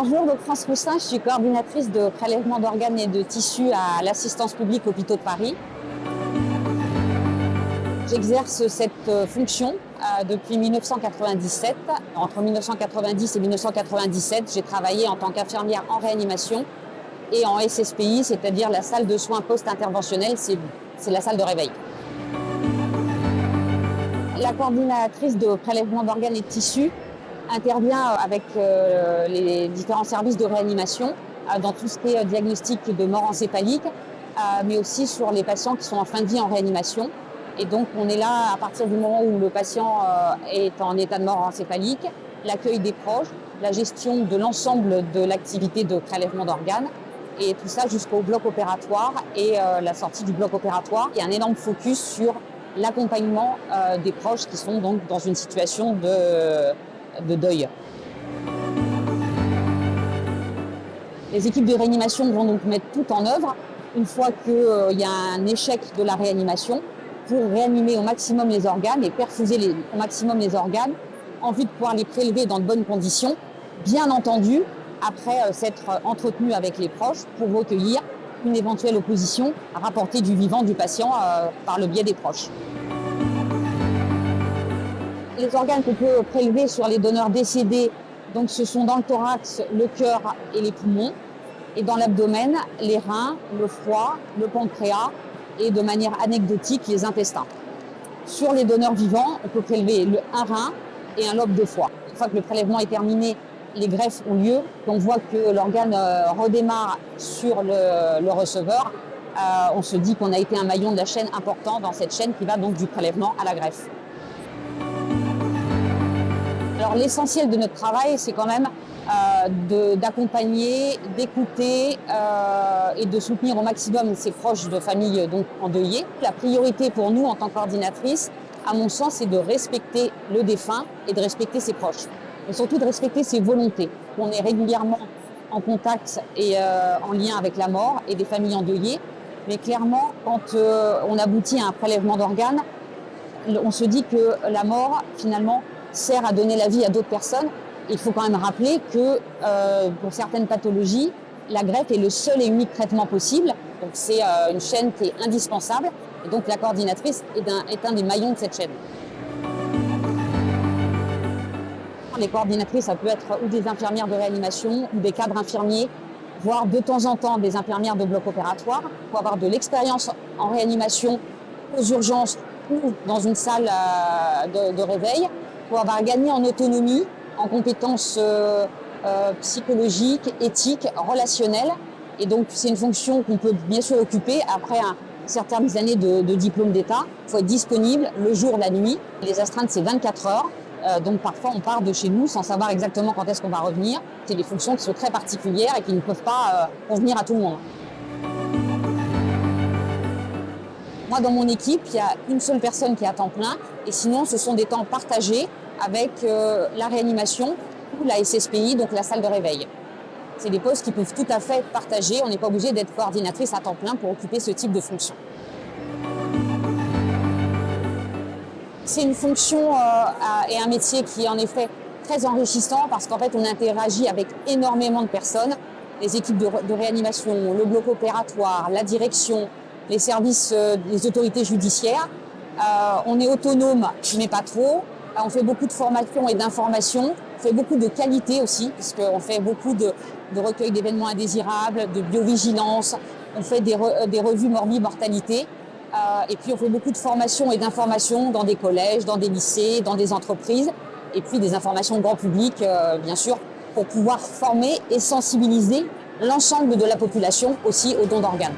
Bonjour, donc France Roussin, je suis coordinatrice de prélèvement d'organes et de tissus à l'Assistance publique Hôpitaux de Paris. J'exerce cette fonction depuis 1997. Entre 1990 et 1997, j'ai travaillé en tant qu'infirmière en réanimation et en SSPI, c'est-à-dire la salle de soins post-interventionnelle, c'est la salle de réveil. La coordinatrice de prélèvement d'organes et de tissus intervient avec les différents services de réanimation dans tout ce qui est diagnostic de mort encéphalique, mais aussi sur les patients qui sont en fin de vie en réanimation. Et donc on est là à partir du moment où le patient est en état de mort encéphalique, l'accueil des proches, la gestion de l'ensemble de l'activité de prélèvement d'organes, et tout ça jusqu'au bloc opératoire et la sortie du bloc opératoire. Il y a un énorme focus sur l'accompagnement des proches qui sont donc dans une situation de deuil. Les équipes de réanimation vont donc mettre tout en œuvre une fois qu'il y a un échec de la réanimation pour réanimer au maximum les organes et perfuser au maximum les organes en vue de pouvoir les prélever dans de bonnes conditions, bien entendu après s'être entretenu avec les proches pour recueillir une éventuelle opposition rapportée du vivant du patient par le biais des proches. Les organes qu'on peut prélever sur les donneurs décédés, donc ce sont dans le thorax, le cœur et les poumons, et dans l'abdomen, les reins, le foie, le pancréas et de manière anecdotique, les intestins. Sur les donneurs vivants, on peut prélever un rein et un lobe de foie. Une fois que le prélèvement est terminé, les greffes ont lieu, on voit que l'organe redémarre sur le receveur. On se dit qu'on a été un maillon de la chaîne important dans cette chaîne qui va donc du prélèvement à la greffe. Alors l'essentiel de notre travail, c'est quand même d'accompagner, d'écouter et de soutenir au maximum ses proches de famille donc endeuillés. La priorité pour nous en tant que coordinatrice, à mon sens, c'est de respecter le défunt et de respecter ses proches. Et surtout de respecter ses volontés. On est régulièrement en contact et en lien avec la mort et des familles endeuillées. Mais clairement, quand on aboutit à un prélèvement d'organes, on se dit que la mort, finalement, sert à donner la vie à d'autres personnes. Il faut quand même rappeler que pour certaines pathologies, la greffe est le seul et unique traitement possible. Donc c'est une chaîne qui est indispensable. Et donc la coordinatrice est un des maillons de cette chaîne. Les coordinatrices, ça peut être ou des infirmières de réanimation ou des cadres infirmiers, voire de temps en temps des infirmières de bloc opératoire. Il faut avoir de l'expérience en réanimation aux urgences ou dans une salle de réveil. Il faut avoir gagné en autonomie, en compétences psychologiques, éthiques, relationnelles. Et donc, c'est une fonction qu'on peut bien sûr occuper après certaines années de diplôme d'État. Il faut être disponible le jour, la nuit. Les astreintes, c'est 24 heures. Donc, parfois, on part de chez nous sans savoir exactement quand est-ce qu'on va revenir. C'est des fonctions qui sont très particulières et qui ne peuvent pas convenir à tout le monde. Moi, dans mon équipe, il y a une seule personne qui est à temps plein. Et sinon, ce sont des temps partagés avec la réanimation ou la SSPI, donc la salle de réveil. C'est des postes qui peuvent tout à fait être partagés. On n'est pas obligé d'être coordinatrice à temps plein pour occuper ce type de fonction. C'est une fonction et un métier qui est en effet très enrichissant parce qu'en fait, on interagit avec énormément de personnes. Les équipes de réanimation, le bloc opératoire, la direction, les services des autorités judiciaires. On est autonome, mais pas trop. On fait beaucoup de formation et d'information. On fait beaucoup de qualité aussi, puisqu'on fait beaucoup de recueil d'événements indésirables, de biovigilance. On fait des revues morbi-mortalité. Et puis, on fait beaucoup de formation et d'information dans des collèges, dans des lycées, dans des entreprises. Et puis, des informations grand public, bien sûr, pour pouvoir former et sensibiliser l'ensemble de la population aussi aux dons d'organes.